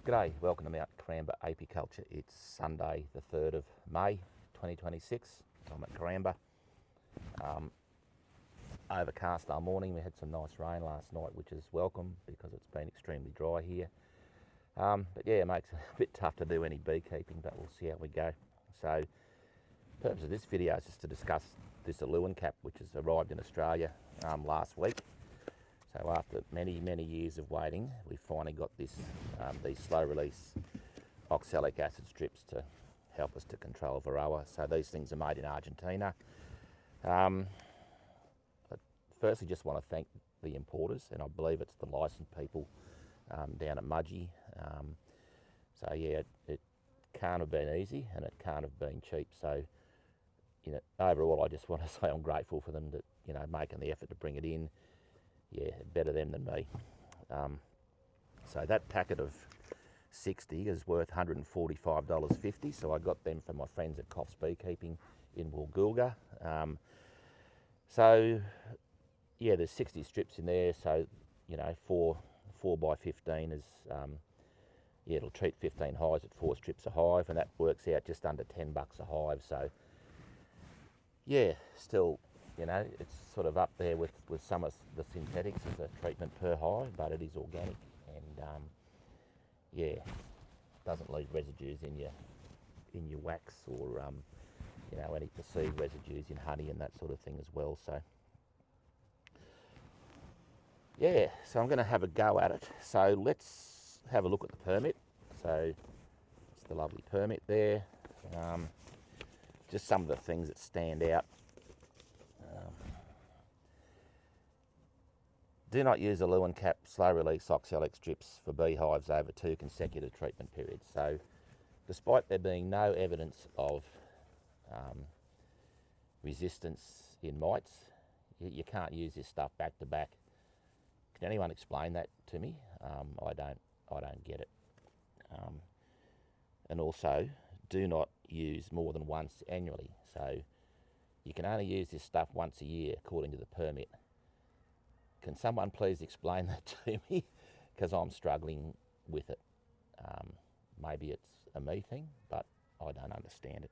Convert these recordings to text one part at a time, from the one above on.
G'day, welcome to Mt.Coramba Apiculture. It's Sunday the 3rd of May 2026. I'm at Coramba. Overcast all morning. We had some nice rain last night, which is welcome because it's been extremely dry here. But yeah, it makes it a bit tough to do any beekeeping, but we'll see how we go. So the purpose of this video is just to discuss this Aluen Cap, which has arrived in Australia last week. So after many years of waiting, we finally got this these slow release Oxalic Acid strips to help us to control Varroa. So these things are made in Argentina. I firstly just want to thank the importers, and I believe it's the licensed people down at Mudgee. So yeah, it can't have been easy and it can't have been cheap. So overall, I just want to say I'm grateful for them that making the effort to bring it in. Yeah, better them than me. So that packet of 60 is worth $145.50. So I got them from my friends at Coffs Beekeeping in Woolgoolga. So yeah, there's 60 strips in there. So 4 by 15 is it'll treat 15 hives at 4 strips a hive, and that works out just under $10 a hive. So yeah, still. It's sort of up there with some of the synthetics as a treatment per hive, but it is organic and yeah, doesn't leave residues in your wax or any perceived residues in honey and that sort of thing as well. So yeah, so I'm going to have a go at it. So let's have a look at the permit. So it's the lovely permit there. Just some of the things that stand out. Do not use Aluen Cap slow release oxalic strips for beehives over 2 consecutive treatment periods. So despite there being no evidence of resistance in mites, you can't use this stuff back to back. Can anyone explain that to me? I don't get it. And also, do not use more than once annually. So you can only use this stuff once a year according to the permit. Can someone please explain that to me? Because I'm struggling with it. Maybe it's a me thing, but I don't understand it.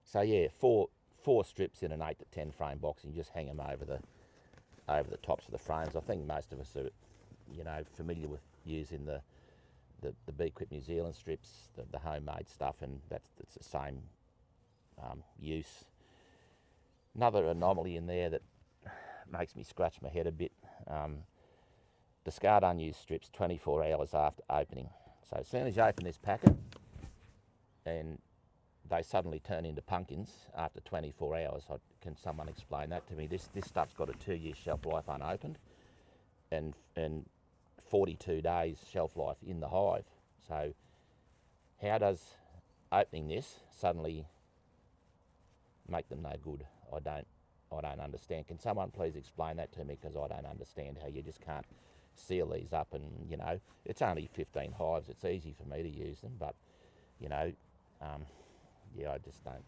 So yeah, four strips in an 8 to 10 frame box, and you just hang them over the tops of the frames. I think most of us are, familiar with using the Beequip New Zealand strips, the homemade stuff, and it's the same use. Another anomaly in there that makes me scratch my head a bit, discard unused strips 24 hours after opening. So as soon as you open this packet and they suddenly turn into pumpkins after 24 hours, can someone explain that to me? This stuff's got a 2-year shelf life unopened and 42 days shelf life in the hive. So how does opening this suddenly make them no good? I don't understand. Can someone please explain that to me? Because I don't understand how you just can't seal these up, and it's only 15 hives. It's easy for me to use them, but yeah, I just don't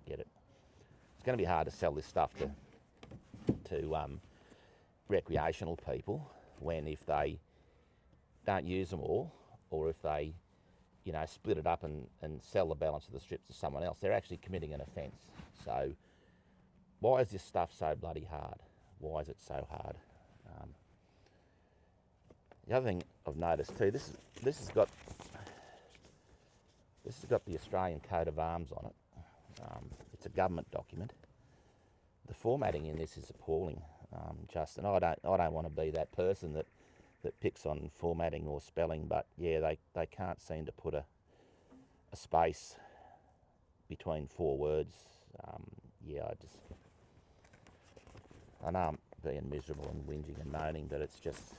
get it. It's going to be hard to sell this stuff to recreational people when, if they don't use them all, or if they split it up and sell the balance of the strips to someone else, they're actually committing an offence. So why is this stuff so bloody hard? Why is it so hard? The other thing I've noticed too, this has got the Australian coat of arms on it. It's a government document. The formatting in this is appalling, Justin. I don't want to be that person that picks on formatting or spelling, but yeah, they can't seem to put a space between 4 words. Yeah, I know I'm being miserable and whinging and moaning, but it's just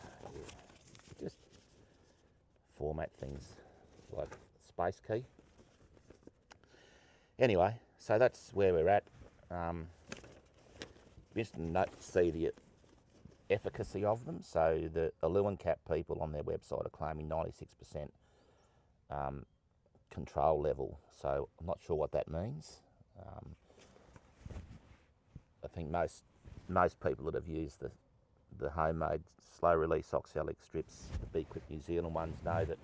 format things like space key. Anyway, so that's where we're at. Just to see the efficacy of them. So the Aluen Cap people on their website are claiming 96% control level. So I'm not sure what that means. I think most people that have used the homemade slow release oxalic strips, the Beekeeping New Zealand ones, know that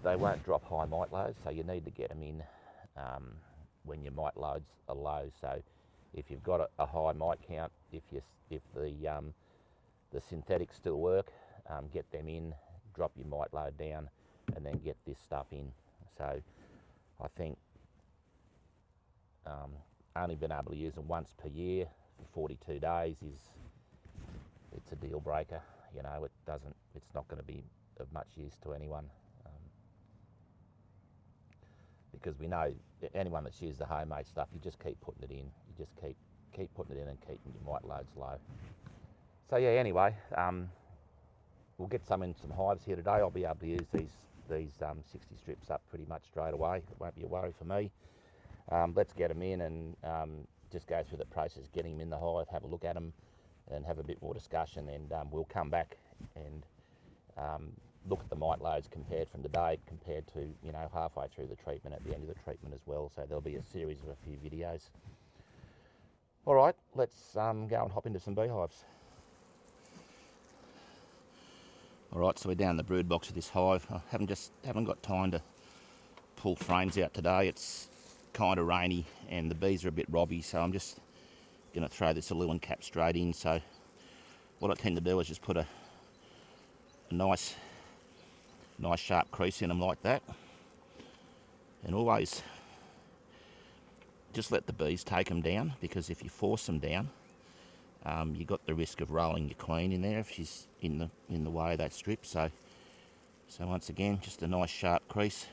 they won't drop high mite loads, so you need to get them in when your mite loads are low. So if you've got a high mite count, if the synthetics still work, get them in, drop your mite load down, and then get this stuff in. So I think only been able to use them once per year for 42 days it's a deal breaker. You know, it's not going to be of much use to anyone, because we know anyone that's used the homemade stuff, you just keep putting it in. You just keep putting it in and keeping your mite loads low. So yeah, anyway, we'll get some in some hives here today. I'll be able to use these 60 strips up pretty much straight away. It won't be a worry for me. Let's get them in and just go through the process, getting them in the hive, have a look at them and have a bit more discussion, and we'll come back and look at the mite loads compared from today compared to, you know, halfway through the treatment, at the end of the treatment as well. So there'll be a series of a few videos. All right, let's go and hop into some beehives. All right, so we're down the brood box of this hive. I haven't got time to pull frames out today. It's kind of rainy and the bees are a bit robby, so I'm just going to throw this Aluen Cap straight in. So what I tend to do is just put a nice sharp crease in them like that, and always just let the bees take them down, because if you force them down, you've got the risk of rolling your queen in there if she's in the way of that strip. So once again, just a nice sharp crease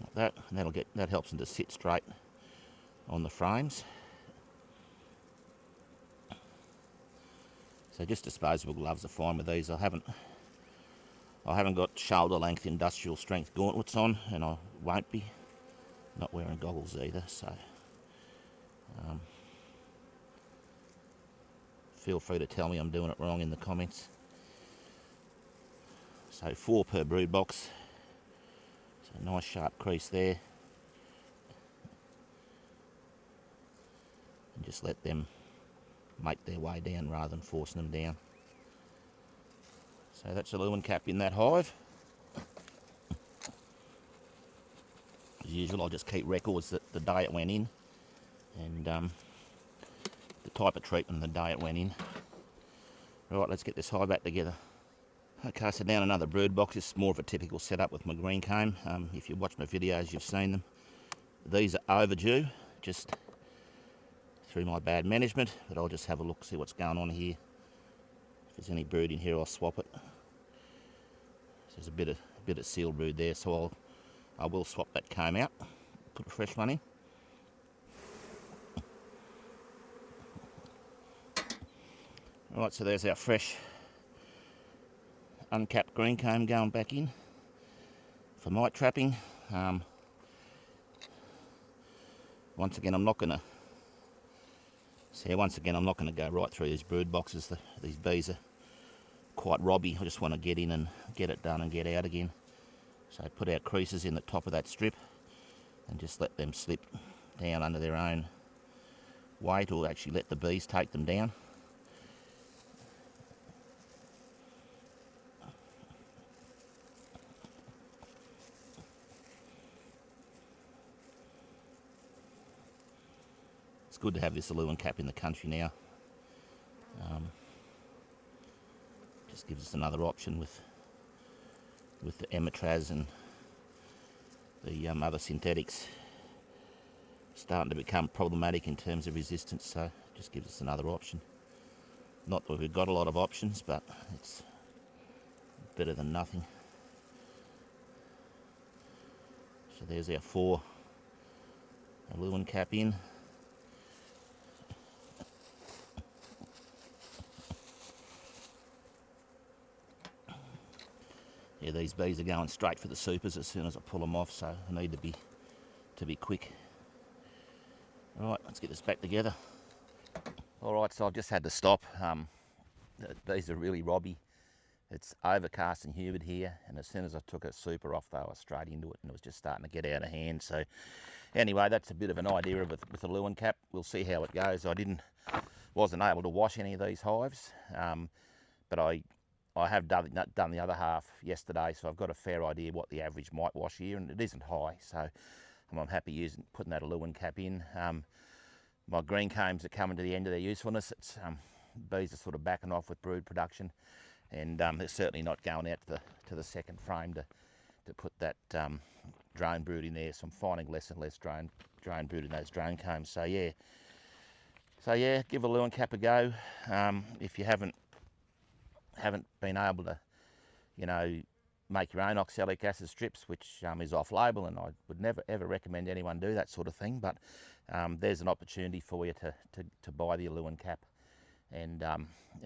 like that, and that helps them to sit straight on the frames. So just disposable gloves are fine with these. I haven't got shoulder length industrial strength gauntlets on, and I won't be. Not wearing goggles either, so feel free to tell me I'm doing it wrong in the comments. So 4 per brood box. So nice sharp crease there. And just let them make their way down rather than forcing them down. So that's a Aluen Cap in that hive. As usual, I'll just keep records that the day it went in, and the type of treatment the day it went in. Right, let's get this hive back together. Okay, so down another brood box. It's more of a typical setup with my green comb. If you watch my videos, you've seen them. These are overdue, just through my bad management, but I'll just have a look, see what's going on here. If there's any brood in here, I'll swap it. So there's a bit of seal brood there, so I will swap that comb out, put a fresh one in. Right, so there's our fresh uncapped green comb going back in for mite trapping. Once again, I'm not going to go right through these brood boxes. These bees are quite robby. I just want to get in and get it done and get out again. So put our creases in the top of that strip and just let them slip down under their own weight, or actually let the bees take them down. It's good to have this Aluen Cap in the country now. Just gives us another option with the Emitraz and the other synthetics starting to become problematic in terms of resistance, so it just gives us another option. Not that we've got a lot of options, but it's better than nothing. So there's our 4 Aluen Cap in. Yeah, these bees are going straight for the supers as soon as I pull them off, so I need to be quick. Alright, let's get this back together. Alright, so I've just had to stop. These are really robby. It's overcast and humid here, and as soon as I took a super off, they were straight into it, and it was just starting to get out of hand. So anyway, that's a bit of an idea with a Aluen Cap. We'll see how it goes. wasn't able to wash any of these hives, but I have done the other half yesterday, so I've got a fair idea what the average might wash here, and it isn't high, so I'm happy putting that Aluen Cap in. My green combs are coming to the end of their usefulness. It's bees are sort of backing off with brood production, and they're certainly not going out to the second frame to put that drone brood in there. So I'm finding less and less drone brood in those drone combs. So yeah, give Aluen Cap a go. If you haven't been able to, make your own oxalic acid strips, which is off-label, and I would never ever recommend anyone do that sort of thing. But there's an opportunity for you to buy the Aluen Cap and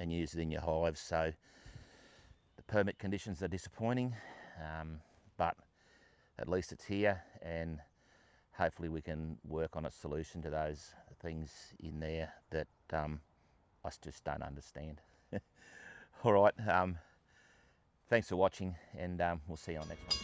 use it in your hives. So the permit conditions are disappointing, but at least it's here, and hopefully we can work on a solution to those things in there that I just don't understand. All right, thanks for watching, and we'll see you on the next one.